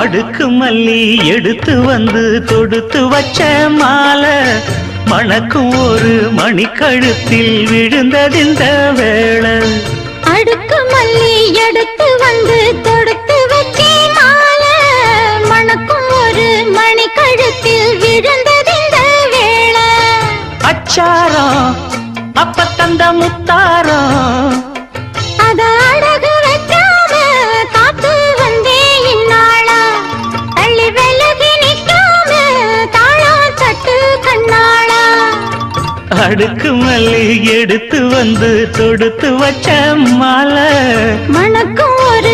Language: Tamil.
அடுக்கு மல்லி எடுத்து வந்து தொடுத்து வச்ச மாலை மணக்கும் ஒரு மணிக்கழுத்தில் விழுந்ததிந்த வேளை. அடுக்கு மல்லி எடுத்து வந்து தொடுத்து வச்சே மாலை மணக்கும் ஒரு மணிக்கழுத்தில் விழுந்ததிந்த வேளை. அச்சாரம் அப்ப தந்த முத்தாரம் அத அழகு வைக்காம காத்து வந்தே இந்நாளா தள்ளி விலகி நிற்காம தாழம் தட்டு கண்ணாளா. அடுக்கு மல்லி எடுத்து வந்து தொடுத்து வச்ச மாலை மணக்கும் ஒரு